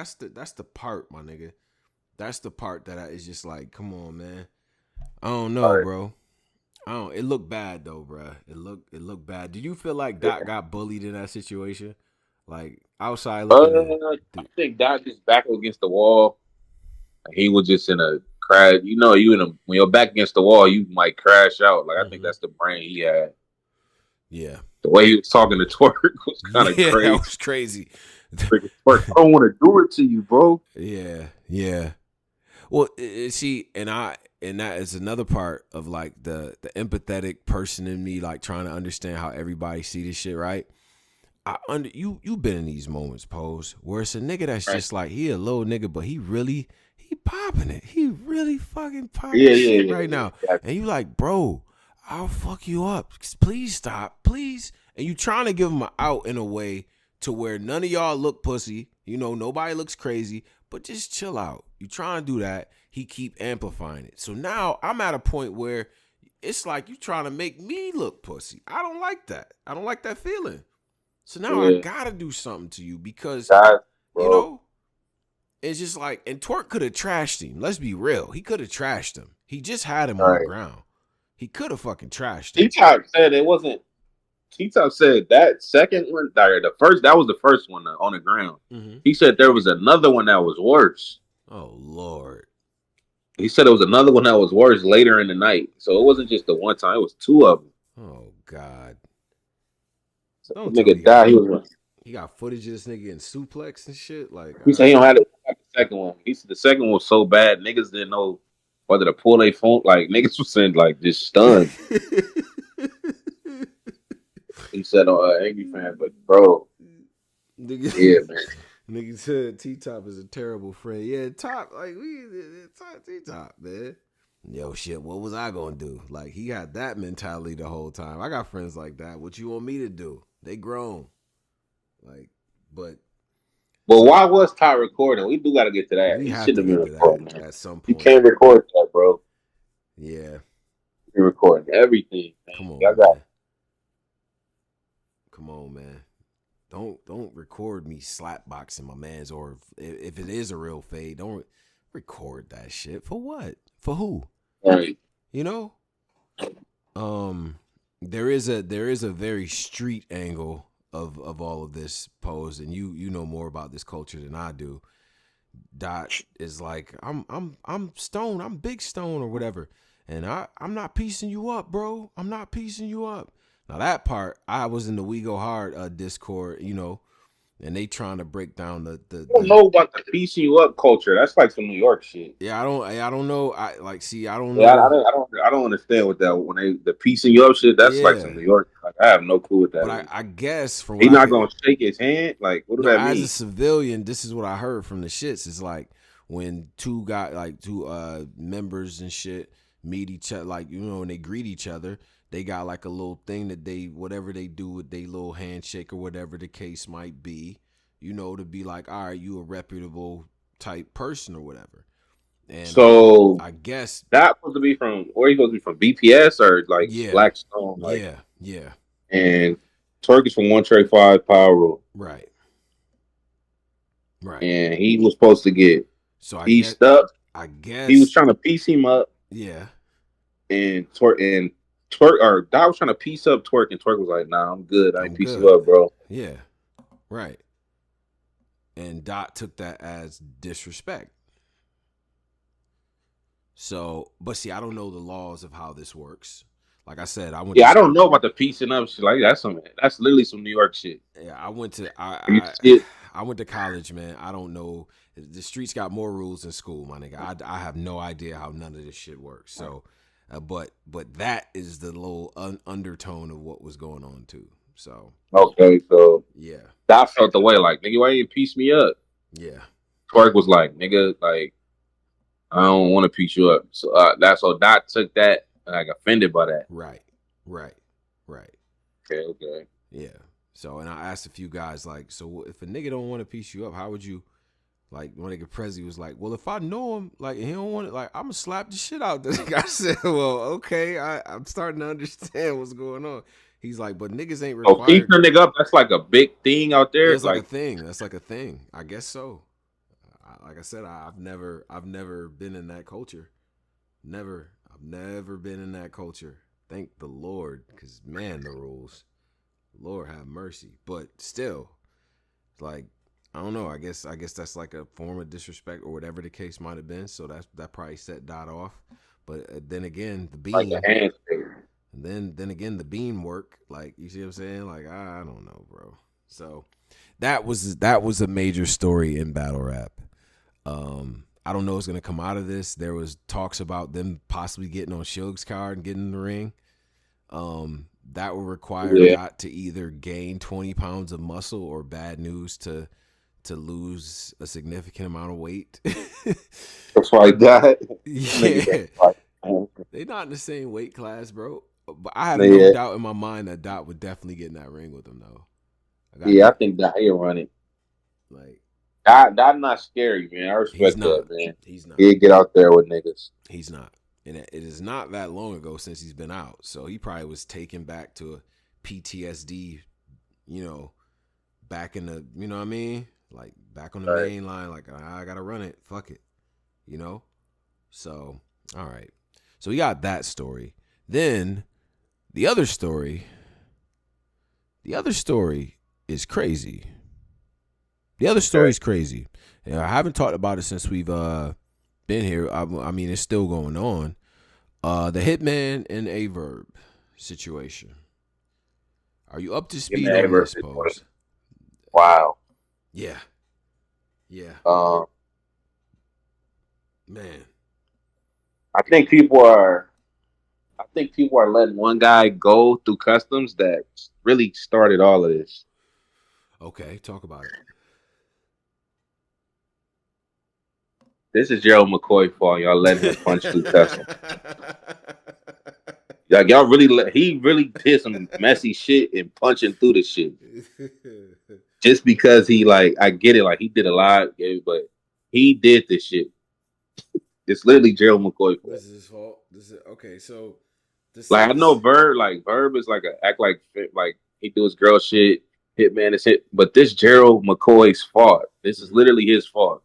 that's the part, my nigga. That's the part that is just like, come on, man. I don't know, bro. I don't. It looked bad though, bro. It looked bad. Do you feel like Dot got bullied in that situation? Like outside looking in. I think Dot just back against the wall. He was just in a crash. You know, when you're back against the wall, you might crash out. Like I think Mm-hmm. that's the brain he had. Yeah. The way he was talking to Twerk was kind of Yeah, that crazy. was crazy. Like, Twerk, I don't want to do it to you, bro. Yeah, yeah. Well, see, and that is another part of like the empathetic person in me, like trying to understand how everybody see this shit, right? You been in these moments, Pose, where it's a nigga that's Right. just like he a little nigga, but he popping it. He really fucking Yeah, popping yeah, shit yeah, right yeah. now. Exactly. And you like, bro, I'll fuck you up. Please stop, please. And you trying to give him an out in a way to where none of y'all look pussy. You know, nobody looks crazy, but just chill out. You trying to do that. He keep amplifying it. So now I'm at a point where it's like you trying to make me look pussy. I don't like that. I don't like that feeling. So now I Yeah, gotta do something to you because, God, you bro. know, it's just like, and Twerk could have trashed him. Let's be real. He could have trashed him. He just had him All on the right. ground. He could have fucking trashed him. T-Top said it wasn't. T-Top said that second one, that was the first one on the ground. Mm-hmm. He said there was another one that was worse. Oh, Lord. He said it was another one that was worse later in the night. So it wasn't just the one time; it was two of them. Oh, God. So the Don't tell me nigga died. he got footage of this nigga getting suplex and shit. Like, He said he don't have the second one. He said the second one was so bad, niggas didn't know whether to pull their phone. Like niggas was saying, like just stunned. He said, angry fan, but bro, nigga, yeah, man. nigga said T Top is a terrible friend. Yeah, Top, like T Top, man. Yo, shit, what was I gonna do? Like, he had that mentality the whole time. I got friends like that. What you want me to do? They grown. Like, but But so why was Ty recording? We do got to get to that. we He have shouldn't to have been get to that recording, man. at some You point. can't record that, bro. Yeah, You're recording everything, man. come Y'all on, got man. Come on, man. Don't record me slapboxing my man's, or if it is a real fade, don't record that shit. For what? For who? right. You know? Um there is a very street angle of all of this, Pose, and you know more about this culture than I do. Dot is like, I'm Stone, I'm Big Stone or whatever. And I'm not piecing you up, bro. I'm not piecing you up. Now that part, I was in the We Go Hard Discord, and they trying to break down I don't know about the piecing you up culture. That's like some New York shit. yeah, I don't know. I don't Yeah, know. I don't understand what that when they the piecing you up shit. That's like some Yeah. New York. Like I have no clue what that But I, is. I guess from what He I not could gonna shake his hand. Like what does no, that as a mean? civilian, this is what I heard from the shits. It's like when two members and shit meet each other, like, and they greet each other, they got like a little thing that they whatever they do with their little handshake or whatever the case might be, to be like, all right, you a reputable type person or whatever. And So I guess that supposed to be from where he supposed to be from BPS or like yeah, Blackstone, like yeah, yeah, and Turkish from One Trade Five Power Rule, right, right. and he was supposed to get So I guess pieced up. I He was guess trying to piece him up, yeah, and Twerk or Dot was trying to piece up Twerk, and Twerk was like, "Nah, I'm good. I ain't I'm piece you good. up, bro." Yeah, right. And Dot took that as disrespect. So, but see, I don't know the laws of how this works. Like I said, I went Yeah, I to don't know about the piecing up shit. Like that's literally some New York shit. yeah, I went to You I shit. I went to college, man. I don't know. The streets got more rules than school, my nigga. I have no idea how none of this shit works. So, but that is the little undertone of what was going on too. So, Okay, so yeah, Dot felt the way like, nigga, why you piece me up? yeah, Twerk was like, nigga, like I don't want to piece you up. So that's so Dot took that like offended by that. right, right, right. Okay, okay. Yeah. So, and I asked a few guys, like, so if a nigga don't want to piece you up, how would you, like, one nigga Prezi was like, well, if I know him, like, and he don't want it, like, I'm gonna slap the shit out. The nigga. I said, well, okay, I'm starting to understand what's going on. He's like, but niggas ain't So piecing required. a nigga up, that's like a big thing out there. It's like a Like thing. That's like a thing. I guess so. like I said, I've never been in that culture. Never. I've never been in that culture. Thank the Lord, because man, the rules. Lord have mercy. But still, like I don't know. I guess that's like a form of disrespect or whatever the case might have been. So that probably set Dot off. But then again, the like a bean. handshake. And then again, the bean work. Like you see what I'm saying? Like I don't know, bro. So that was a major story in battle rap. I don't know what's gonna come out of this. There was talks about them possibly getting on Suge's card and getting in the ring. That would require Yeah, Dot to either gain 20 pounds of muscle or bad news to lose a significant amount of weight. that's why I died. Nigga, Yeah, that's like, they not in the same weight class, bro. But I have no yeah, doubt in my mind that Dot would definitely get in that ring with him, though. I got yeah. I no think that he'll run it. like That not scary, man. I he's respect that, not. man. He's not. He'll get out there with niggas. He's not. And it is not that long ago since he's been out. So he probably was taken back to a PTSD, you know, back in the, you know what I mean? Like back on the Right. main line, like I gotta run it. Fuck it. You know? So, all right. So we got that story. Then the other story, the other story is crazy. The other story Okay. is crazy. I haven't talked about it since we've been here. I mean, it's still going on. The Hitman and a Verb situation. Are you up to Give me speed that on verse. this, Pose? Wow. Yeah, yeah, Um, man. I think people are. I think people are letting one guy go through customs that really started all of this. Okay, talk about it. This is Gerald McCoy fault. Y'all letting him punch through customs. Like y'all really he really did some messy shit and punching through the shit. Just because he like I get it, like he did a lot, yeah, but he did this shit. It's literally Gerald McCoy fault. This is his fault. This is okay. So Like I know this. Verb is like a act like he do his girl shit, Hitman is hit, but this Gerald McCoy's fault. This is Mhm. literally his fault.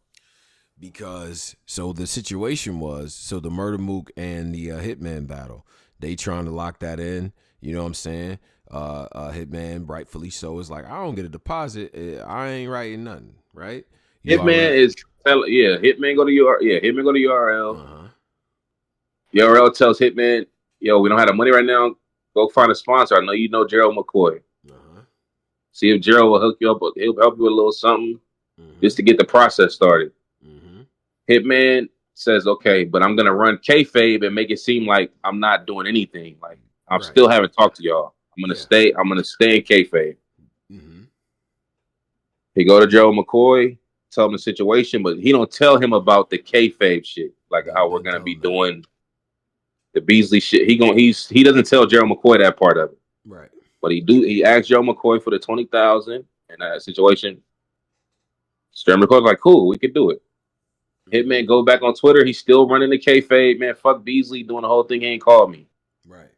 Because so the situation was so the Murder Mook and the Hitman battle. They trying to lock that in. You know what I'm saying? Hitman, rightfully so, is like I don't get a deposit. I ain't writing nothing, right? Hitman URL. is Hitman go to Hitman go to Uh URL. huh. URL tells Hitman, yo, we don't have the money right now. Go find a sponsor. I know you know Gerald McCoy. Uh huh. See if Gerald will hook you up. He'll help you with a little something just Mhm. to get the process started. Mhm. Hitman says, okay, but I'm gonna run kayfabe and make it seem like I'm not doing anything. Like I'm Right. still haven't talked to y'all. Yeah. I'm gonna stay in kayfabe. Mhm. He go to Joe McCoy, tell him the situation, but he don't tell him about the kayfabe shit, like how we're Didn't gonna tell be him that. doing the Beasley shit. He doesn't tell Gerald McCoy that part of it, Right. but he asked Joe McCoy for the 20,000 in that situation. Gerald McCoy's like, cool, we could do it. Mhm. Hitman go back on Twitter. He's still running the kayfabe. Man, fuck Beasley doing the whole thing. He ain't called me. Right.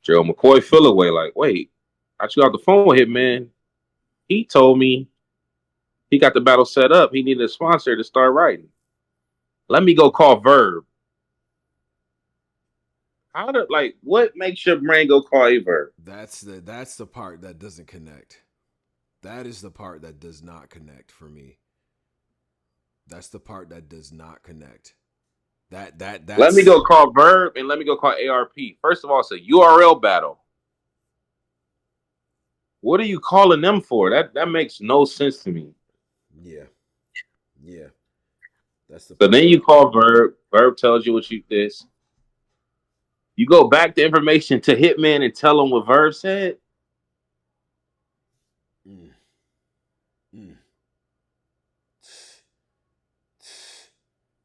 Gerald McCoy feel away like, wait, I just got off the phone with Hitman. He told me he got the battle set up. He needed a sponsor to start writing. Let me go call Verb. How do like what makes your brain go call a Verb? That's the part that doesn't connect. That is the part that does not connect for me. That's the part that does not connect. Let me That's go call Verb and let me go call ARP. First of all, it's a URL battle. What are you calling them for? That makes no sense to me. yeah. Yeah. That's the So part then that you call Verb. Verb tells you what you this. You go back the information to Hitman and tell him what Verb said. mm, mm.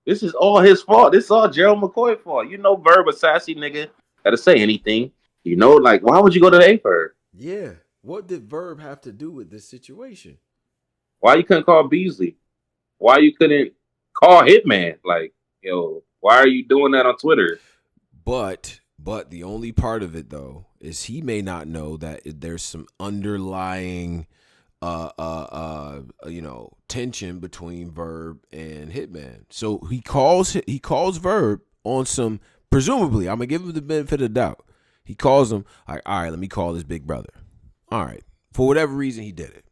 This is all his fault. This is all Gerald McCoy fault. You know Verb a sassy nigga. Gotta say anything. You know, like why would you go to the A Verb? Yeah. What did Verb have to do with this situation? Why you couldn't call Beasley? Why you couldn't call Hitman? Like, yo, why are you doing that on Twitter? But the only part of it though is he may not know that there's some underlying tension between Verb and Hitman. So he calls Verb on some, presumably, I'm gonna give him the benefit of the doubt. He calls him like, all right, let me call his big brother. All right, for whatever reason he did it.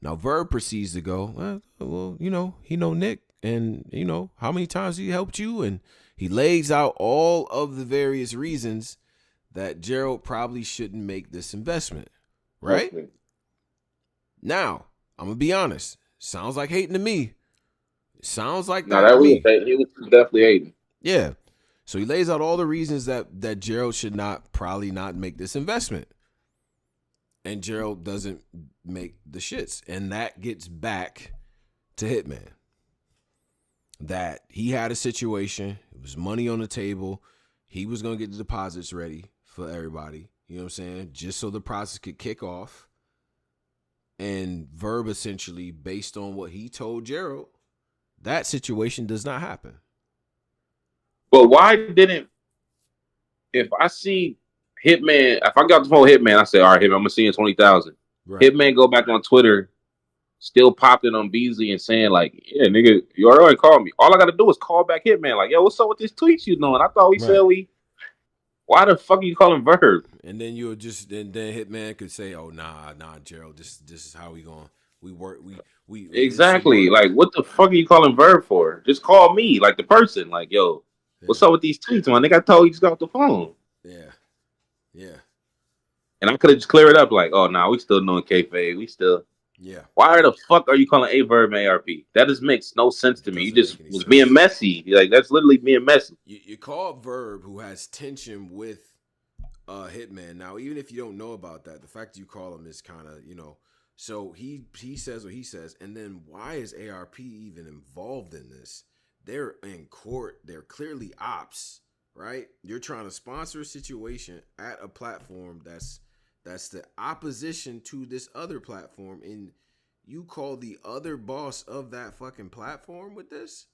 Now Verb proceeds to go, well, he know Nick, and how many times he helped you, and he lays out all of the various reasons that Gerald probably shouldn't make this investment. Right? Okay. Now, I'm gonna be honest. Sounds like hating to me. Sounds like Now that to that was me. he was definitely hating. Yeah. So he lays out all the reasons that Gerald should not probably not make this investment. And Gerald doesn't make the shits. And that gets back to Hitman. That he had a situation. It was money on the table. He was gonna get the deposits ready for everybody. You know what I'm saying? Just so the process could kick off. And Verb essentially, based on what he told Gerald, that situation does not happen. But why didn't, if I see Hitman, if I got the phone Hitman, I say, all right, Hitman, I'm gonna see you in 20,000. Right. Hitman go back on Twitter, still popped it on Beasley and saying like, yeah, nigga, you already called me. All I gotta do is call back Hitman, like, yo, what's up with this tweet you doing? I thought we said Right. why the fuck are you calling Verb? And then you'll just then Hitman could say, "Oh nah, Gerald, this is how we going. We work. We this is Exactly. what." Like, what the fuck are you calling Verb for? Just call me, like the person. Like, yo, what's Yeah. up with these tweets, man? Nigga, I told you just got off the phone. Yeah. Yeah. And I could have just cleared it up, like, oh, nah, we still doing kayfabe. We still. Yeah. Why the fuck are you calling A Verb and ARP? That just makes no sense It to me. You doesn't just make any was being sense. messy. Like, that's literally being messy. You call Verb, who has tension with Hitman. Now, even if you don't know about that, the fact that you call him is kind of So he says what he says, and then why is ARP even involved in this? They're in court. They're clearly ops, right? You're trying to sponsor a situation at a platform that's the opposition to this other platform, and you call the other boss of that fucking platform with this.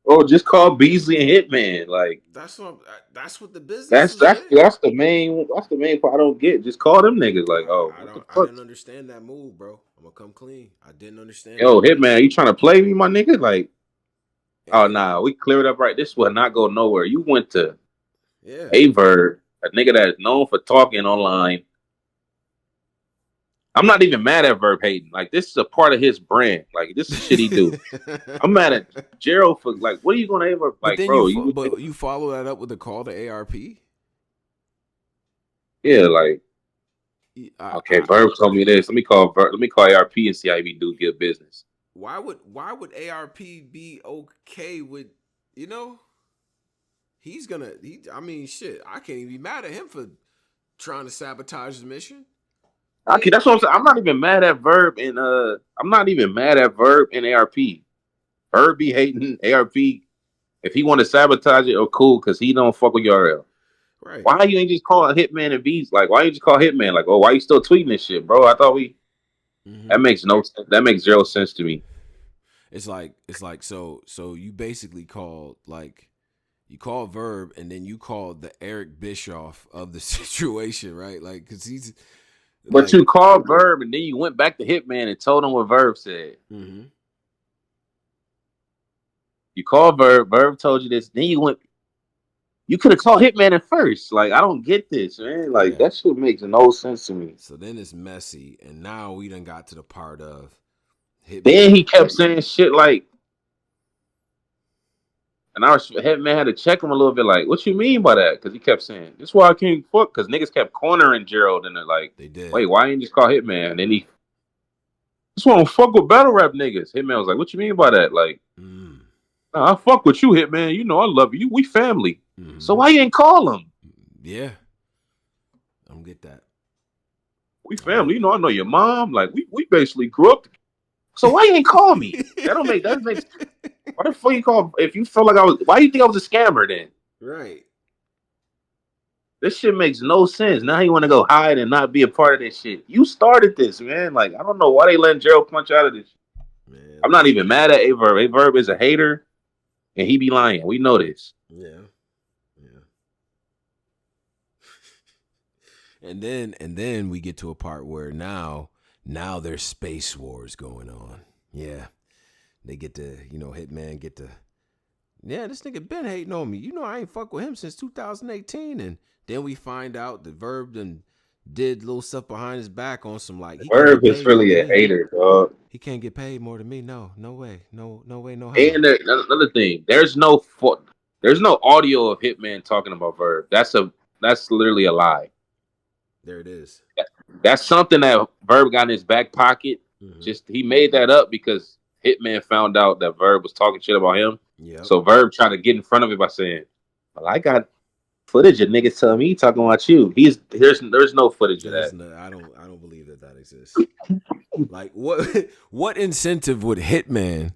Oh, just call Beasley and Hitman. Like, That's what the business that's was that's with. that's the main part I don't get. Just call them niggas. Like, oh, I what the don't I fuck? didn't understand that move, bro. I'm gonna come clean. I didn't understand that Yo, move. Hitman, you trying to play me, my nigga? Like, oh And nah, we cleared up right. This will not go nowhere. You went to yeah. Averb, a nigga that is known for talking online. I'm not even mad at Verb hating. Like, this is a part of his brand. Like, this is shit he do. I'm mad at Gerald for like, what are you gonna ever But like, then bro? You you follow that up with a call to ARP. yeah, like I, okay, I, Verb told me this. Let me call Verb. Let me call ARP and see how we do good business. why would ARP be okay with you know he's gonna he I mean shit I can't even be mad at him for trying to sabotage the mission. Okay, He that's what I'm saying. I'm not even mad at Verb and I'm not even mad at Verb and ARP. Verb be hating ARP. If he want to sabotage it, or cool, because he don't fuck with URL. right. Why you ain't just call Hitman and Beats? Like, why you just call Hitman? Like, oh, why you still tweeting this shit, bro? I thought we. Mm-hmm. That makes no sense. That makes zero sense to me. It's like so you basically called like you call Verb and then you called the Eric Bischoff of the situation, right? Like because he's But like you called Verb and then you went back to Hitman and told him what Verb said. mm-hmm. You called Verb. Verb told you this. Then you went. You could have called Hitman at first. Like, I don't get this, man. Like, Yeah. that shit makes no sense to me. So then it's messy, and now we done got to the part of Then Hitman. he kept saying shit like, and I was Hitman had to check him a little bit. Like, what you mean by that? Because he kept saying, "This is why I can't fuck." Because niggas kept cornering Gerald, and they're like, They did. "Wait, why ain't you just call Hitman?" And then he, "This why I don't fuck with battle rap niggas." Hitman was like, "What you mean by that?" Like, Mm. nah, I fuck with you, Hitman. You know I love you. We family. So Mm-hmm. why you ain't call him? Yeah, I don't get that. We I don't. family. You know your mom. Like, we basically grew up. So why you ain't call me? That makes. Why the fuck you call? If you felt like I was, why you think I was a scammer then? Right. This shit makes no sense. Now you want to go hide and not be a part of this shit. You started this, man. Like, I don't know why they letting Gerald punch out of this. Man, I'm not listen. even mad at Averb. Averb is a hater, and he be lying. We know this. Yeah. Yeah. And then we get to a part where now Now there's space wars going on. Yeah, they get to, Hitman get to. Yeah, this nigga been hating on me. I ain't fuck with him since 2018, and then we find out that Verb done did little stuff behind his back on some like he can't get Verb is paid more really than a me. hater, dog. He can't get paid more than me. No, no way, no way, no how. And another thing, there's no audio of Hitman talking about Verb. That's literally a lie. There it is. That's something that Verb got in his back pocket. Mm-hmm. Just he made that up because Hitman found out that Verb was talking shit about him. Yep. So Verb tried to get in front of it by saying, "Well, I got footage of niggas telling me he talking about you." There's no footage of that. I don't believe that exists. Like what incentive would Hitman,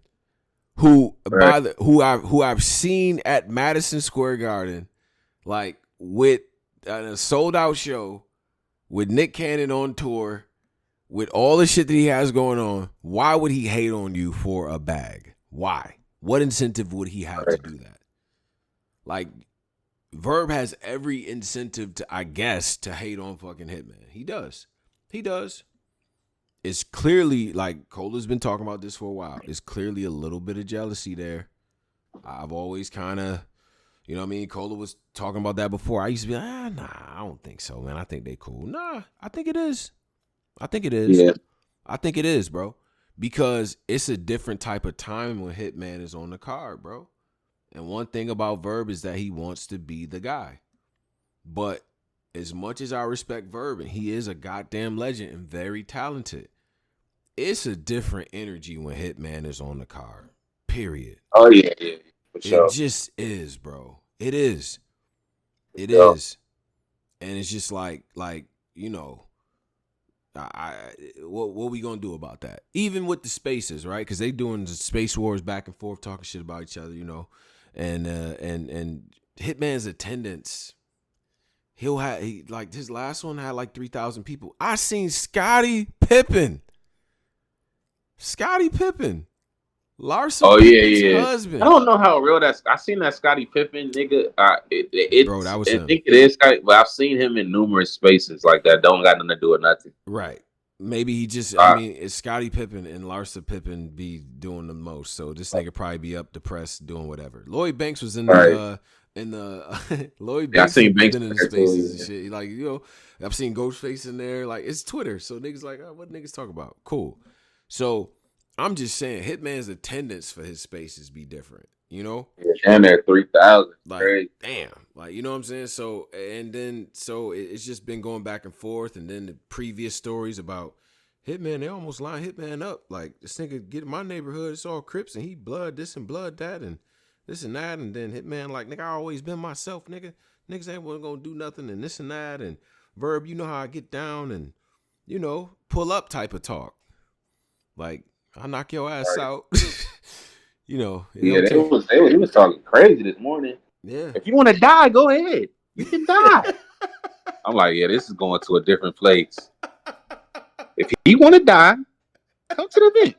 Right. who I've seen at Madison Square Garden, like with a sold out show, with Nick Cannon on tour, with all the shit that he has going on, why would he hate on you for a bag? Why? What incentive would he have to do that? Like, Verb has every incentive to, I guess, to hate on fucking Hitman. He does. It's clearly, like, Cola's been talking about this for a while. It's clearly a little bit of jealousy there. I've always kind of, you know what I mean? Cola was talking about that before. I used to be like, nah, I don't think so, man. I think they cool. Nah, I think it is. I think it is. Yeah. I think it is, bro. Because it's a different type of time when Hitman is on the card, bro. And one thing about Verb is that he wants to be the guy. But as much as I respect Verb, and he is a goddamn legend and very talented, it's a different energy when Hitman is on the card. Period. Oh yeah, yeah, for It sure. just is, bro. It is. It Yeah. is. And it's just like, what we gonna do about that? Even with the spaces, right? Because they doing the space wars back and forth, talking shit about each other, and Hitman's attendance. Like his last one had like 3,000 people. I seen Scottie Pippen, Larsa Oh yeah, Pippen's yeah. I husband. don't know how real that's. I seen that Scottie Pippen nigga. Bro, that was I him. think it is Scottie, but I've seen him in numerous spaces like that. Don't got nothing to do with nothing. Right. Maybe he just, Uh, it's Scottie Pippen and Larsa Pippen be doing the most. So this nigga probably be up depressed doing whatever. Lloyd Banks was in right. Lloyd Yeah, I Banks has seen Banks been in the there too. spaces and Yeah. shit. Like, I've seen Ghostface in there. Like, it's Twitter. So niggas like, oh, what niggas talk about? Cool. So I'm just saying Hitman's attendance for his spaces be different, And there 3,000. like, Crazy. damn. Like, you know what I'm saying? So, and then, it's just been going back and forth. And then the previous stories about Hitman, they almost line Hitman up. Like, this nigga get in my neighborhood, it's all Crips, and he blood this and blood that, and this and that. And then Hitman, like, nigga, I always been myself, nigga. Niggas ain't gonna do nothing, and this and that. And Verb, you know how I get down and, pull up type of talk. Like, I'll knock your ass Right. out. It Yeah, don't take. he was talking crazy this morning. Yeah. If you want to die, go ahead. You can die. I'm like, yeah, this is going to a different place. If he want to die, come to the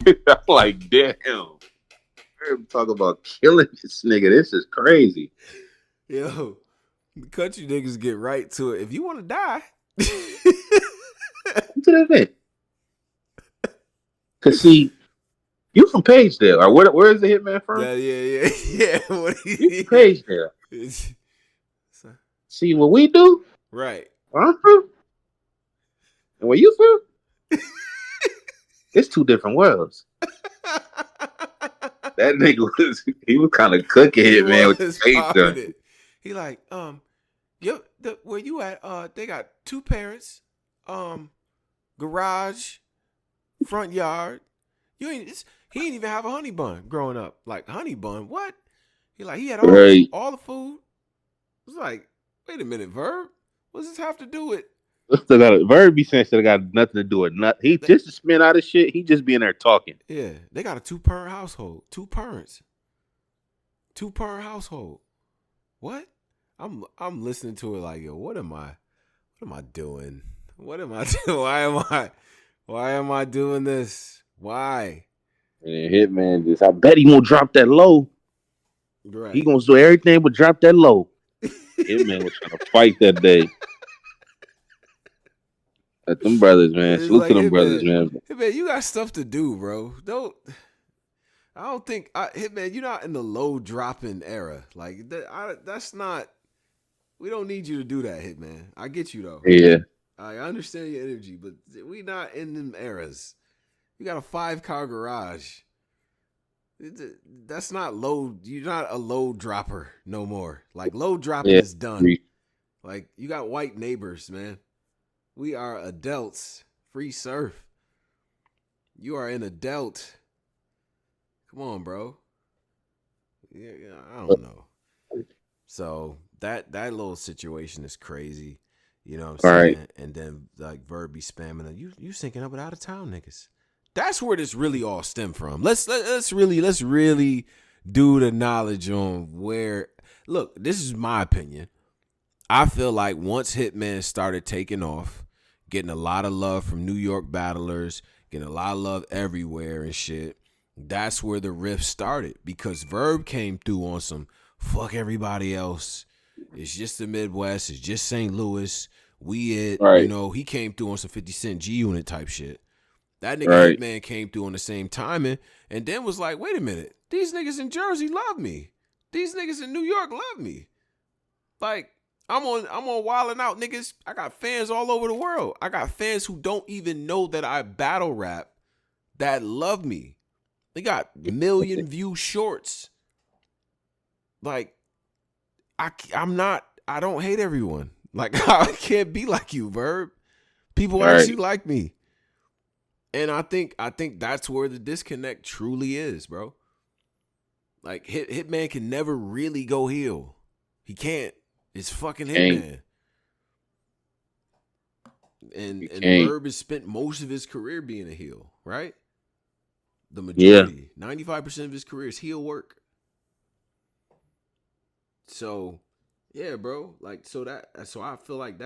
event. I'm like, damn. Talk about killing this nigga. This is crazy. Yo, the country niggas get right to it. If you want to die, Come to the event. Cause see, you from Pagedale, or where is the Hitman from? yeah. What You from Pagedale. See what we do? Right. Where I'm from, and where you from? It's two different worlds. That nigga was kind of cooking it, man, with the face gun. It. He like, where you at? They got two parents, garage, front yard. He ain't even have a honey bun growing up. Like, honey bun, what? He had all the food. It was like, wait a minute, Verb, what does this have to do with? Still got Verb be saying still got nothing to do with nothing. He just to spin out of shit. He just be in there talking. Yeah, they got a 2-parent household. 2 parents. 2-parent household. What? I'm listening to it like, yo, what am I doing? What am I doing? Why am I doing this? Why? And Hitman just, I bet he won't drop that low. Right. He gonna do everything but drop that low. Hitman was trying to fight that day. Let them brothers, man. It's Salute like, to them brothers, man. Hitman, you got stuff to do, bro. I don't think, Hitman, you're not in the low dropping era. Like, that's not, we don't need you to do that, Hitman. I get you, though. Yeah, I understand your energy, but we not in them eras. You got a 5-car garage. That's not low. You're not a low dropper no more. Like, low dropping yeah. is done. Like, you got white neighbors, man. We are adults. Free surf. You are an adult. Come on, bro. Yeah, I don't know. So that little situation is crazy. You know what All I'm right. saying? And then like Verb be spamming you syncing up with out of town niggas. That's where this really all stem from. Let's really do the knowledge on where. Look, this is my opinion. I feel like once Hitman started taking off, getting a lot of love from New York battlers, getting a lot of love everywhere and shit, that's where the rift started because Verb came through on some fuck everybody else. It's just the Midwest. It's just St. Louis. All right. He came through on some 50 Cent G Unit type shit. That nigga Right. Hitman came through on the same timing and then was like, wait a minute. These niggas in Jersey love me. These niggas in New York love me. Like, I'm on Wildin' Out, niggas. I got fans all over the world. I got fans who don't even know that I battle rap that love me. They got million view shorts. Like, I don't hate everyone. Like, I can't be like you, Verb. People actually like me. And I think that's where the disconnect truly is, bro. Like, Hitman can never really go heel. He can't. It's fucking Hitman. And Verb has spent most of his career being a heel, right? The majority, 95% of his career is heel work. So, yeah, bro. Like, so I feel like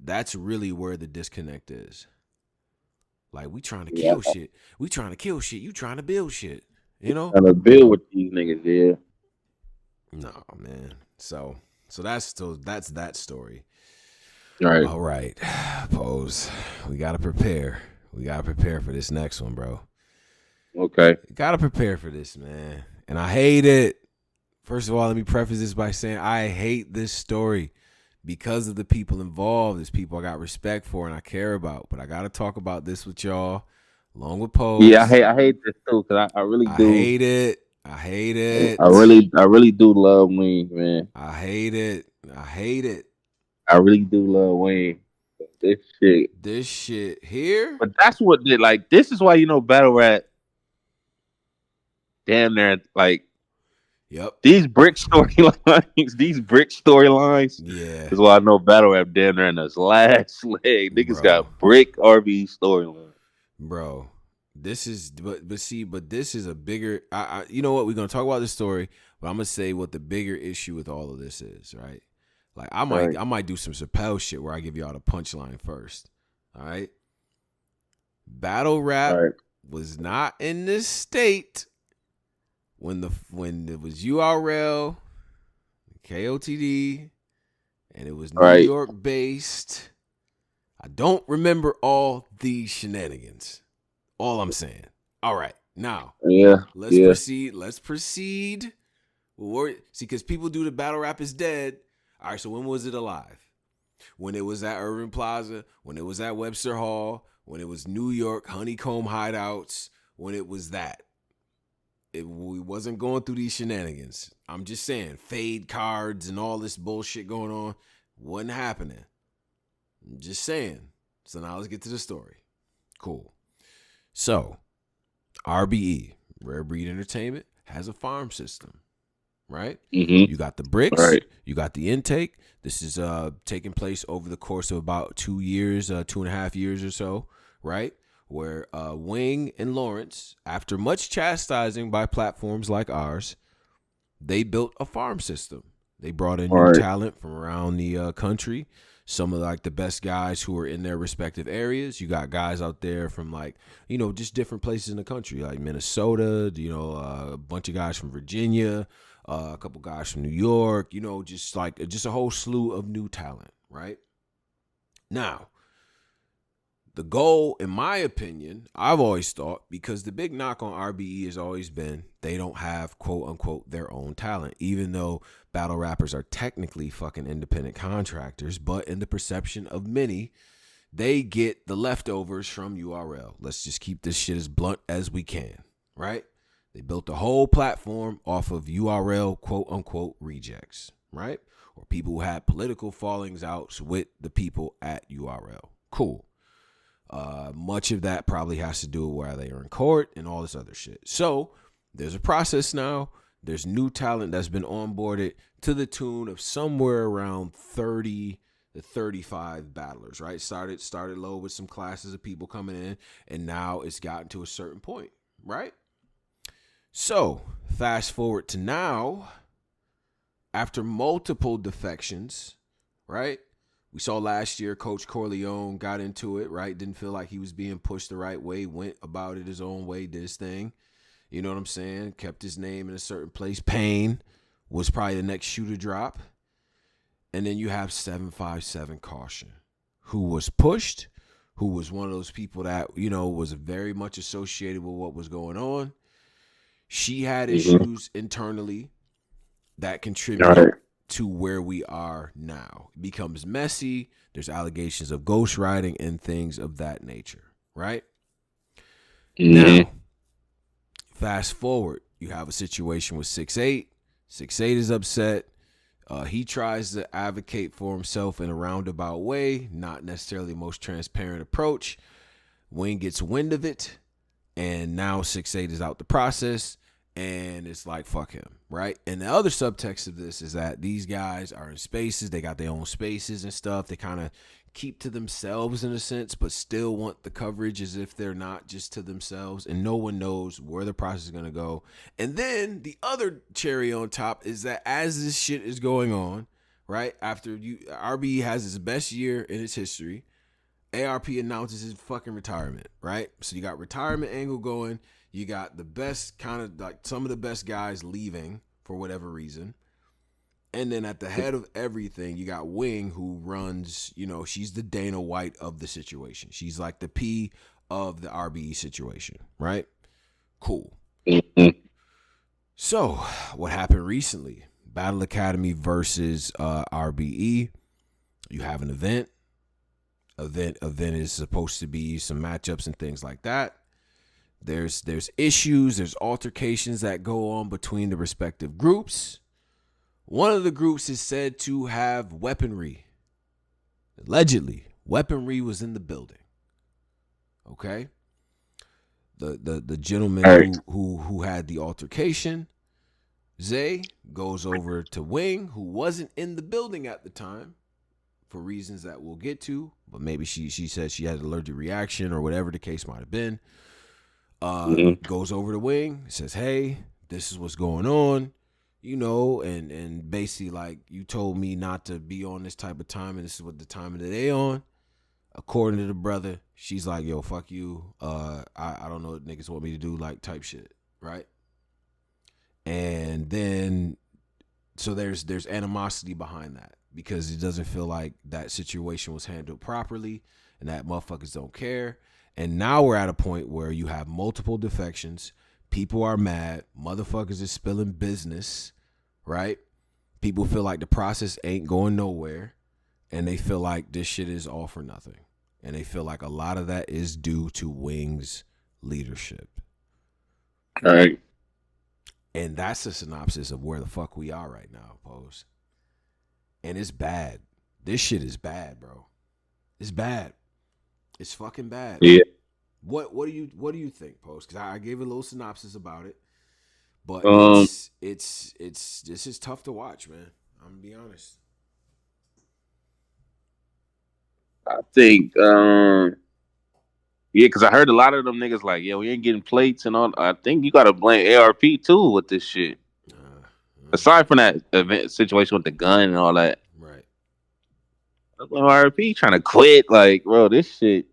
that's really where the disconnect is. Like, we trying to kill shit. We trying to kill shit. You trying to build shit. You know? Trying to build with these niggas, yeah. No, man. So that's that story. Right. All right, Pose. We gotta prepare. We gotta prepare for this next one, bro. Okay. Gotta prepare for this, man. And I hate it. First of all, let me preface this by saying I hate this story because of the people involved. There's people I got respect for and I care about. But I gotta talk about this with y'all, along with Pose. Yeah, I hate this too because I really do. Hate it. I hate it. I really do love Wayne, man. I hate it. I hate it. I really do love Wayne. This shit here. But that's what did like. This is why battle rap. Damn near like. Yep. These brick storylines. Yeah. Is why I know battle rap damn near in this last leg. Niggas got brick RB storyline. Bro, this is but this is a bigger. You know what? We're gonna talk about this story, but I'm gonna say what the bigger issue with all of this is, right? Like I might do some Chappelle shit where I give y'all the punchline first. All right. Battle rap was not in this state when it was URL, KOTD, and it was New York based. I don't remember all these shenanigans. All I'm saying. All right. Now, let's proceed. Let's proceed. See, because people do the battle rap is dead. All right, so when was it alive? When it was at Urban Plaza, when it was at Webster Hall, when it was New York Honeycomb Hideouts, when it was that. We wasn't going through these shenanigans. I'm just saying, fade cards and all this bullshit going on wasn't happening. I'm just saying. So now let's get to the story. Cool. So, RBE, Rare Breed Entertainment, has a farm system, right? Mm-hmm. You got the bricks. You got the intake. This is taking place over the course of about 2 years, 2.5 years or so, right? Where Wing and Lawrence, after much chastising by platforms like ours, they built a farm system. They brought in new talent from around the country. Some of like the best guys who are in their respective areas. You got guys out there from like, just different places in the country, like Minnesota, a bunch of guys from Virginia, a couple guys from New York, just a whole slew of new talent, right? Now, the goal, in my opinion, I've always thought, because the big knock on RBE has always been they don't have quote unquote their own talent, even though battle rappers are technically fucking independent contractors, but in the perception of many, they get the leftovers from URL. Let's just keep this shit as blunt as we can, right? They built the whole platform off of URL quote unquote rejects, right? Or people who had political fallings out with the people at URL. Cool. Much of that probably has to do with where they are in court and all this other shit. So there's a process now. There's new talent that's been onboarded to the tune of somewhere around 30 to 35 battlers, right? Started low with some classes of people coming in, and now it's gotten to a certain point, right? So fast forward to now, after multiple defections, right? We saw last year Coach Corleone got into it, right? Didn't feel like he was being pushed the right way, went about it his own way, did his thing. You know what I'm saying? Kept his name in a certain place. Payne was probably the next shoe to drop. And then you have 757 Caution, who was pushed, who was one of those people that, you know, was very much associated with what was going on. She had issues internally that contributed to where we are now. It becomes messy. There's allegations of ghostwriting and things of that nature, right? Now, fast forward, you have a situation with 6'8". 6'8" is upset. He tries to advocate for himself in a roundabout way, not necessarily the most transparent approach. Wayne gets wind of it, and now 6'8" is out the process. And it's like, fuck him, right? And the other subtext of this is that these guys are in spaces. They got their own spaces and stuff. They kind of keep to themselves in a sense, but still want the coverage as if they're not just to themselves. And no one knows where the process is going to go. And then the other cherry on top is that as this shit is going on, right, after RB has his best year in its history, ARP announces his fucking retirement, right? So you got retirement angle going. You got the best kind of like some of the best guys leaving for whatever reason. And then at the head of everything, you got Wing, who runs, you know, she's the Dana White of the situation. She's like the P of the RBE situation, right? Cool. So what happened recently? Battle Academy versus RBE. You have an event. Event is supposed to be some matchups and things like that. There's issues, there's altercations that go on between the respective groups. One of the groups is said to have weaponry. Allegedly, weaponry was in the building. Okay? The gentleman who had the altercation, Zay, goes over to Wing, who wasn't in the building at the time for reasons that we'll get to, but maybe she said she had an allergic reaction or whatever the case might have been. Goes over to Wing, says, hey, this is what's going on, you know, and basically like, you told me not to be on this type of time, and this is what the time of the day on. According to the brother, she's like, yo, fuck you. I don't know what niggas want me to do, like type shit, right? And then so there's animosity behind that because it doesn't feel like that situation was handled properly and that motherfuckers don't care. And now we're at a point where you have multiple defections. People are mad. Motherfuckers is spilling business, right? People feel like the process ain't going nowhere. And they feel like this shit is all for nothing. And they feel like a lot of that is due to Wing's leadership. All right. And that's a synopsis of where the fuck we are right now, Pose. And it's bad. This shit is bad, bro. It's bad. It's fucking bad. Yeah. What do you think, Pose? Because I gave a little synopsis about it, but it's this is tough to watch, man. I'm gonna be honest. I think, yeah, because I heard a lot of them niggas like, yeah, we ain't getting plates and all. I think you got to blame ARP too with this shit. Aside from that event situation with the gun and all that, right? ARP trying to quit, like, bro, this shit.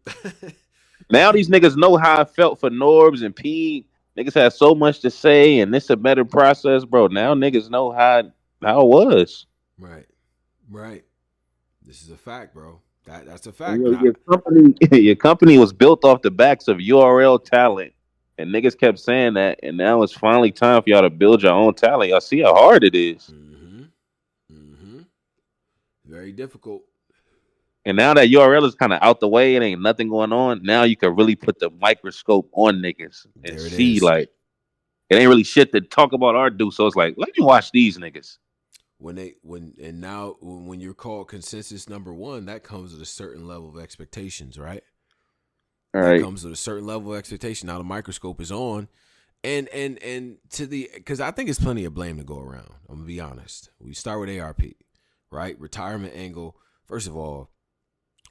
Now these niggas know how I felt for Norbs and P. Niggas had so much to say, and this a better process, bro. Now niggas know how it was. Right. This is a fact, bro. That's a fact. Your company, your company was built off the backs of URL talent, and niggas kept saying that. And now it's finally time for y'all to build your own talent. Y'all see how hard it is. Mm-hmm. Mm-hmm. Very difficult. And now that URL is kind of out the way, it ain't nothing going on. Now you can really put the microscope on niggas and There it see is. like it ain't really shit to talk about or do. So it's like, let me watch these niggas. When you're called consensus number one, that comes with a certain level of expectations, right? All That right. comes with a certain level of expectation. Now the microscope is on, and to the because I think it's plenty of blame to go around. I'm gonna be honest. We start with ARP, right? Retirement angle. First of all,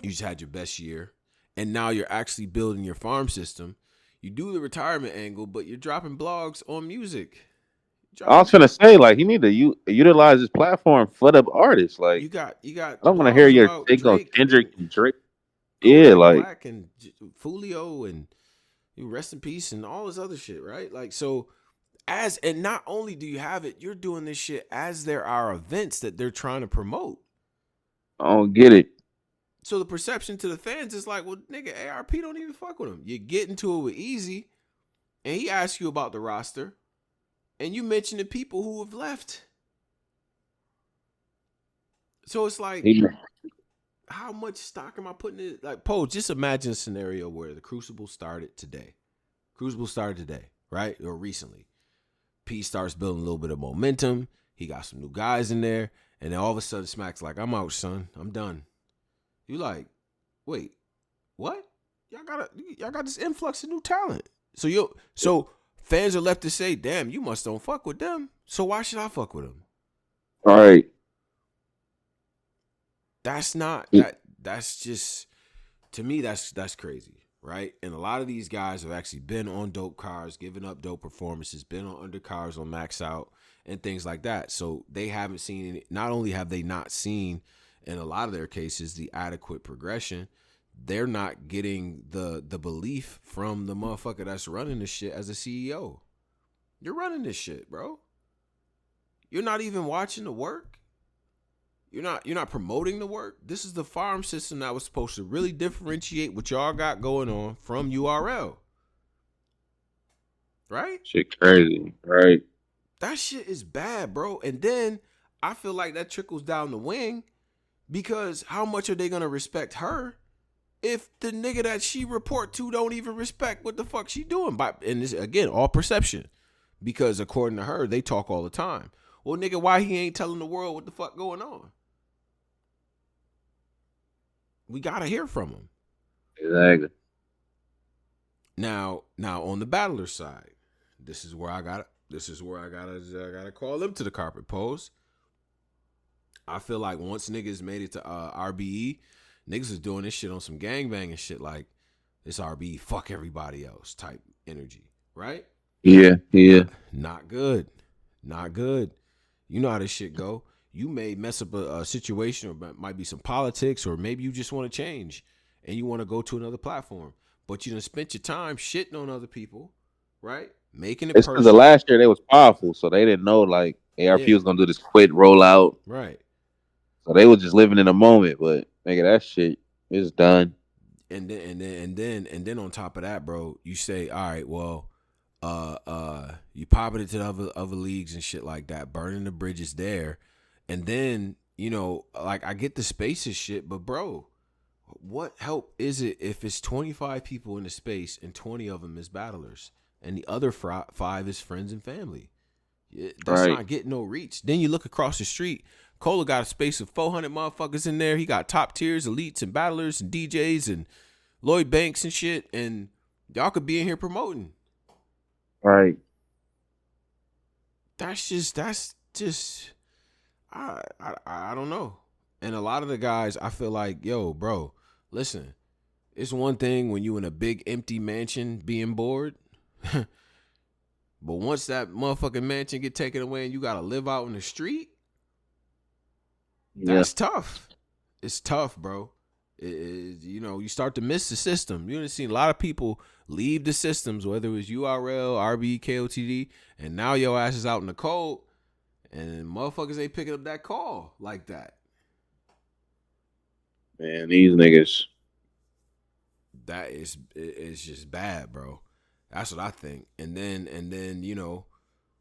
you just had your best year, and now you're actually building your farm system. You do the retirement angle, but you're dropping blogs on music. I was gonna say like he need to utilize his platform for the artists. Like You got I don't want to hear blogs your about take on Drake Kendrick and and Drake. Yeah, Kodak like Black and Fulio and rest in peace and all this other shit, right? Like so and not only do you have it, you're doing this shit as there are events that they're trying to promote. I don't get it. So the perception to the fans is like, well, nigga, ARP don't even fuck with him. You get into it with Easy, and he asks you about the roster, and you mention the people who have left. So it's like, He, how much stock am I putting in? Like, Poe, just imagine a scenario where the Crucible started today. Crucible started today, right? Or recently. P starts building a little bit of momentum. He got some new guys in there. And then all of a sudden, Smack's like, I'm out, son. I'm done. You like, wait, what? Y'all got this influx of new talent. So fans are left to say, damn, you must don't fuck with them. So why should I fuck with them? all right. That's not that's just to me that's crazy, right? And a lot of these guys have actually been on dope cars, given up dope performances, been on undercars on Max Out and things like that. So they haven't seen any, not only have they not seen in a lot of their cases the adequate progression, they're not getting the belief from the motherfucker that's running this shit as a CEO. You're running this shit, bro. You're not even watching the work. You're not promoting the work. This is the farm system that was supposed to really differentiate what y'all got going on from URL. Right? Shit crazy. Right. That shit is bad, bro. And then I feel like that trickles down the wing because how much are they gonna respect her if the nigga that she report to don't even respect what the fuck she doing? And this again, all perception. Because according to her, they talk all the time. Well, nigga, why he ain't telling the world what the fuck going on? We gotta hear from him. Exactly. Now on the battler side, this is where I gotta call them to the carpet pose. I feel like once niggas made it to RBE, niggas was doing this shit on some gangbang and shit like this RBE fuck everybody else type energy, right? Yeah. Yeah. Not good. Not good. You know how this shit go. You may mess up a situation, or might be some politics, or maybe you just want to change and you want to go to another platform. But you done spent your time shitting on other people, right? Making it It's because the personal. last year they was powerful, so they didn't know like ARP Yeah, was gonna do this quick rollout. right. So they was just living in the moment. But nigga, that shit is done. And then on top of that, bro, you say, all right, well, you popping it to the other leagues and shit like that, burning the bridges there, and then like I get the spaces shit, but bro, what help is it if it's 25 people in the space and 20 of them is battlers and the other five is friends and family? That's Right. not getting no reach. Then you look across the street. Cola got a space of 400 motherfuckers in there. He got top tiers, elites, and battlers, and DJs, and Lloyd Banks and shit. And y'all could be in here promoting. Right. That's just I don't know. And a lot of the guys, I feel like, yo, bro, listen, it's one thing when you in a big empty mansion being bored. But once that motherfucking mansion get taken away and you gotta live out in the street, Yeah. that's tough. It's tough, bro. You start to miss the system. You done seen a lot of people leave the systems, whether it was URL, RB, KOTD, and now your ass is out in the cold, and motherfuckers ain't picking up that call like that. Man, these niggas. That is it's just bad, bro. That's what I think. And then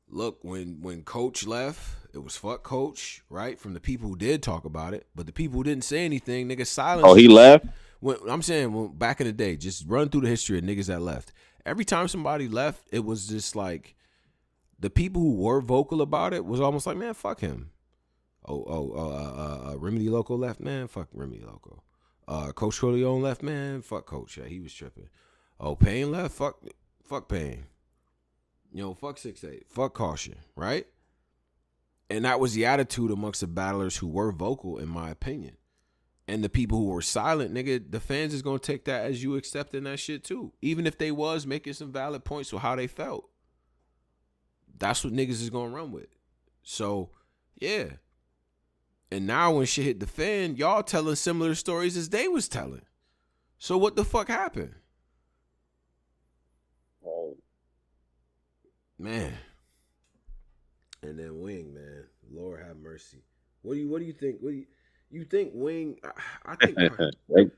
look, when Coach left, it was fuck Coach, right? From the people who did talk about it, but the people who didn't say anything, nigga, Oh, silence he just. left. When I'm saying back in the day, just run through the history of niggas that left. Every time somebody left, it was just like the people who were vocal about it was almost like, man, fuck him. Remedy Loco left, man, fuck Remedy Loco. Coach Corleone left, man, fuck Coach. Yeah, he was tripping. Oh, Payne left, fuck Payne. Fuck 6'8", fuck Caution, right? And that was the attitude amongst the battlers who were vocal, in my opinion. And the people who were silent, nigga, the fans is gonna take that as you accepting that shit too. Even if they was making some valid points with how they felt. That's what niggas is gonna run with. So, yeah. And now when shit hit the fan, y'all telling similar stories as they was telling. So what the fuck happened? Oh, Man. And then Wing, man. Lord have mercy. What do you think? You think Wing I think they,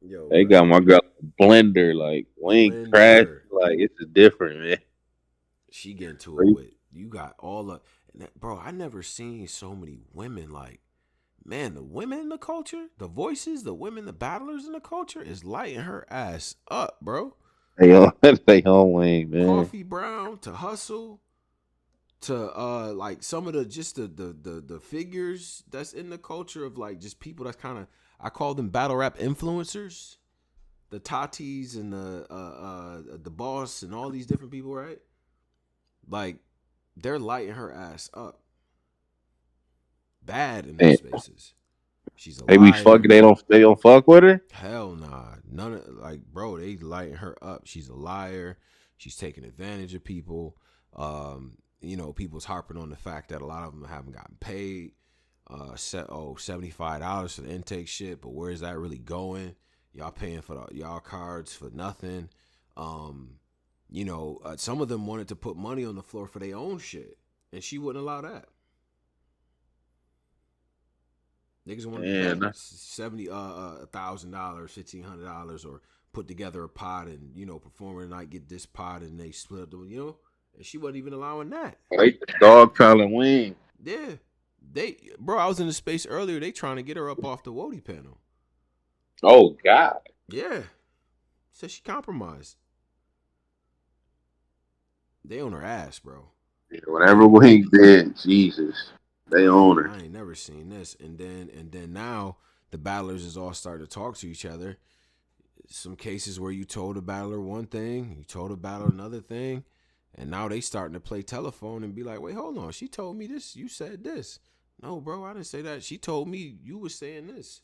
yo, they got bro. my girl blender. Like we ain't crashed. Blender. Like it's different, man. She get into it with you got all the bro, I never seen so many women like man, the women in the culture, the voices, the women, the battlers in the culture is lighting her ass up, bro. They on Like they on wing, man. Coffee Brown to Hustle to like some of the just the figures that's in the culture of like just people that's kind of I call them battle rap influencers, the Tatis and the boss and all these different people, right? Like they're lighting her ass up bad in them Man, spaces. She's a they be fucking. liar. They don't fuck with her. Hell nah. None of like bro, they lighting her up. She's a liar. She's taking advantage of people. People's harping on the fact that a lot of them haven't gotten paid. $75 for the intake shit, but where's that really going? Y'all paying for y'all cards for nothing. Some of them wanted to put money on the floor for their own shit, and she wouldn't allow that. Niggas wanted to bet Man, $1,000, $1,500, or put together a pot and perform tonight, get this pot, and they split up and she wasn't even allowing that. like dog piling wing. Yeah, bro, I was in the space earlier. They trying to get her up off the Wody panel. Oh God. Yeah, said she compromised. They on her ass, bro. Yeah, They whatever wing did, Jesus, they own her. I ain't never seen this. And then now the battlers is all starting to talk to each other. Some cases where you told a battler one thing, you told a battler another thing, and now they starting to play telephone and be like, wait, hold on, she told me this, you said this. No, bro, I didn't say that. She told me you was saying this.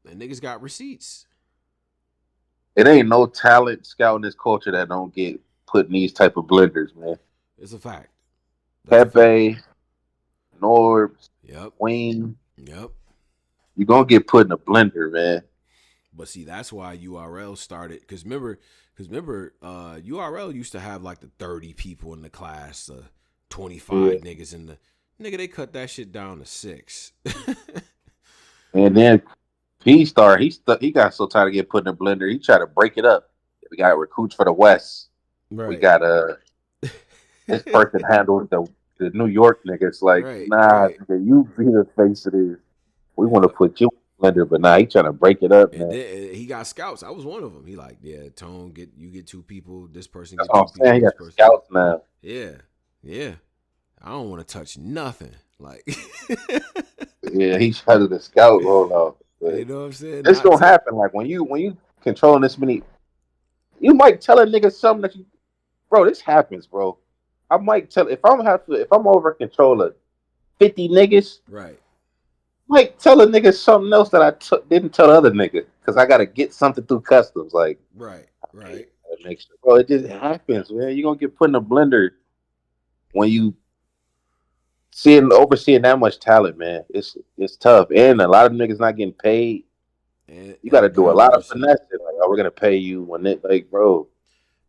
And niggas got receipts. It ain't no talent scout in this culture that don't get put in these type of blenders, man. It's a fact. That's a fact. Pepe, Norbs, Yep. Wing, Yep. you gonna get put in a blender, man. But see, that's why URL started. Cause remember, URL used to have like the 30 people in the class, 25 Yeah. niggas in the nigga. They cut that shit down to 6. And then P Star, he got so tired of getting put in a blender, he tried to break it up. We got recruits for the West. We Right. got this person handles the New York niggas. Like, Right. nah, Right. nigga, you be the face of this. We want to Yep. put you in the blender, but nah, he trying to break it up, And man. then he got scouts. I was one of them. He like, yeah, Tone, get 2 people. This person That's get what two I'm saying. people. He This got the person. scouts now. Yeah. Yeah. I don't want to touch nothing. Like, Yeah, he tried to the scout roll off. But you know what I'm saying? it's Not gonna to. happen. Like when you controlling this many, you might tell a nigga something that you, bro. This happens, bro. I might tell if I'm over controlling 50 niggas, Right. might tell a nigga something else that didn't tell the other nigga because I gotta get something through customs. Like, Right. hey, Right. that makes bro. It just happens, man. You gonna get put in a blender when you overseeing that much talent, man. It's tough, and a lot of niggas not getting paid. You got And to do a lot of battlers. finessing. Like, oh, we're gonna pay you when it, like, bro.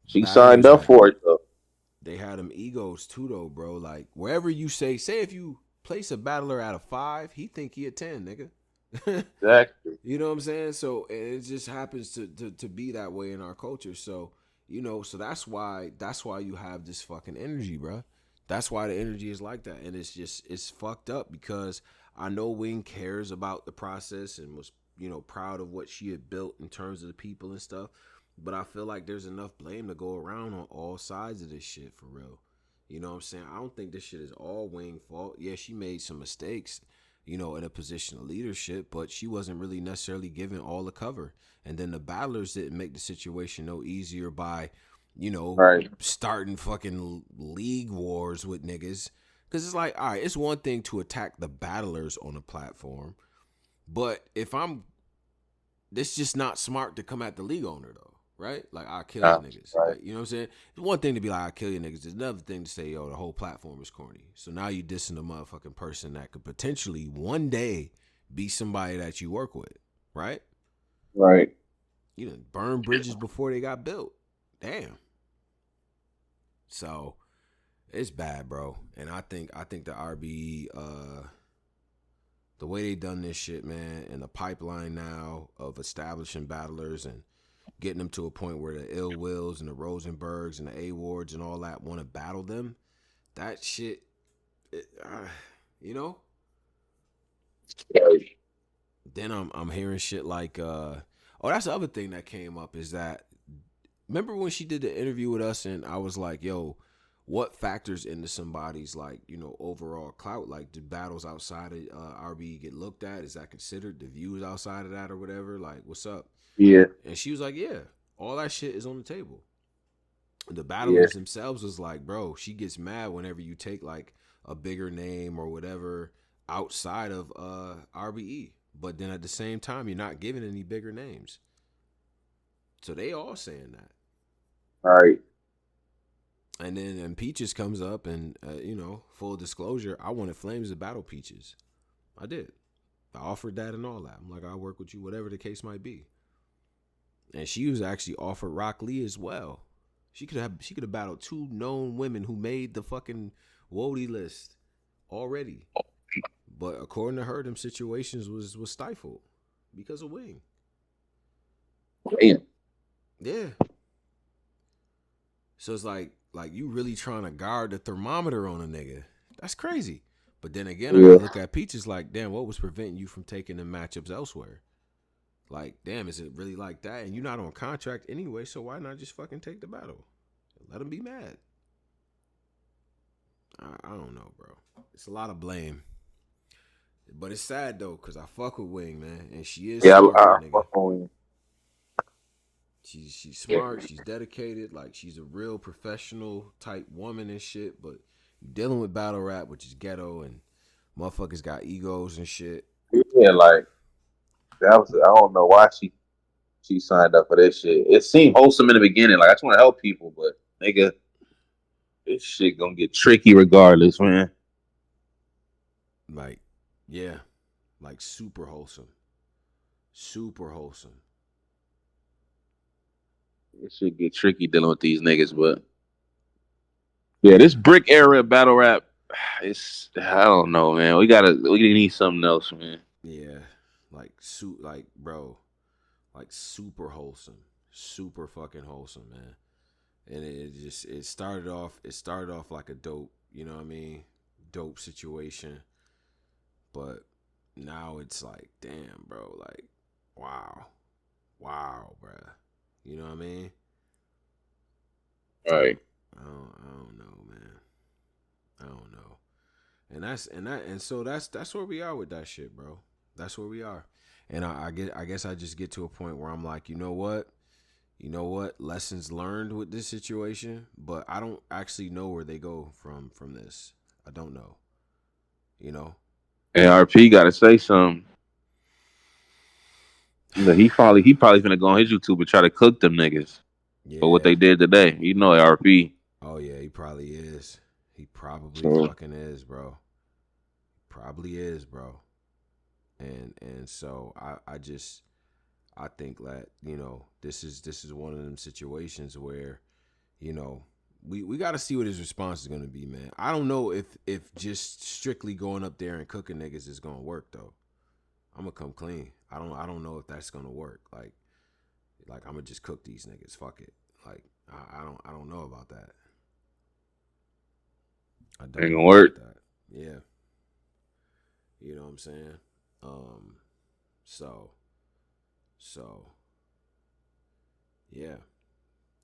She signed Battlers up had for it, though. they had them egos too though, bro. Like wherever you say if you place a battler out of 5, he think he a 10, nigga. Exactly. You know what I'm saying? So it just happens to be that way in our culture. So so that's why you have this fucking energy, bro. That's why the energy is like that, and it's fucked up because I know Wing cares about the process and was proud of what she had built in terms of the people and stuff. But I feel like there's enough blame to go around on all sides of this shit for real. You know what I'm saying? I don't think this shit is all Wing fault. Yeah, she made some mistakes, in a position of leadership, but she wasn't really necessarily given all the cover. And then the battlers didn't make the situation no easier by, Right. starting fucking league wars with niggas. Cause it's like, all right, it's one thing to attack the battlers on a platform, but if I'm, it's just not smart to come at the league owner though, right? Like I kill you niggas. Right. Like, you know what I'm saying? It's one thing to be like I kill you niggas. It's another thing to say, yo, the whole platform is corny. So now you dissing a motherfucking person that could potentially one day be somebody that you work with, right? Right. You know, burn bridges before they got built. Damn. So it's bad, bro. And I think the RBE, the way they done this shit, man, and the pipeline now of establishing battlers and getting them to a point where the Ill Wills and the Rosenbergs and the A Wards and all that want to battle them. That shit, you know. Right. Then I'm hearing shit like, oh, that's the other thing that came up is that remember when she did the interview with us and I was like, yo, what factors into somebody's like overall clout? Like, do battles outside of RB get looked at? Is that considered the views outside of that or whatever? Like, what's up? Yeah. And she was like, yeah, all that shit is on the table. The Yeah. battlers themselves was like, bro, she gets mad whenever you take like a bigger name or whatever outside of RBE. But then at the same time, you're not giving any bigger names. So they all saying that. Right. And then Peaches comes up and full disclosure, I wanted Flames to battle Peaches. I did. I offered that and all that. I'm like, I'll work with you, whatever the case might be. And she was actually offered Rock Lee as well. She could have battled two known women who made the fucking Wody list already. But according to her, them situations was stifled because of Wing. Damn. Yeah. So it's like you really trying to guard the thermometer on a nigga. That's crazy. But then again, I Yeah. gotta look at Peaches like, damn, what was preventing you from taking the matchups elsewhere? Like, damn, is it really like that? And you're not on contract anyway, so why not just fucking take the battle? Let them be mad. I don't know, bro. It's a lot of blame. But it's sad though, cause I fuck with Wing, man, and she is Yeah. smart, my nigga. Fuck on She's you. smart. She's dedicated. Like she's a real professional type woman and shit. But dealing with battle rap, which is ghetto, and motherfuckers got egos and shit. Yeah. Like that was. I don't know why she signed up for this shit. It seemed wholesome in the beginning. Like I just want to help people, but nigga, this shit gonna get tricky regardless, man. Like, yeah, like super wholesome, super wholesome. This shit get tricky dealing with these niggas, but yeah, this brick era battle rap, it's I don't know, man. We need something else, man. Yeah, like bro, like super wholesome, super fucking wholesome, man. And it started off like a dope, you know what I mean, dope situation. But now it's like, damn, bro, like, wow, wow, bro. You know what I mean? All I right. don't, I don't know, man. I don't know. And so that's where we are with that shit, bro. That's where we are. And I guess I just get to a point where I'm like, you know what? Lessons learned with this situation, but I don't actually know where they go from this. I don't know. You know? ARP got to say something. You know, he probably gonna go on his YouTube and try to cook them niggas for what Yeah. they did today. You know, ARP. Oh yeah, he probably is. He probably So fucking is, bro. Probably is, bro. And so I think that this is one of them situations where you know we got to see what his response is going to be, man. I don't know if just strictly going up there and cooking niggas is going to work though. I'm gonna come clean. I don't know if that's gonna work. Like I'm gonna just cook these niggas. Fuck it. Like I don't know about that. I don't Ain't know gonna about work. that. Yeah, you know what I'm saying. Um, so so yeah,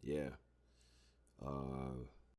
yeah.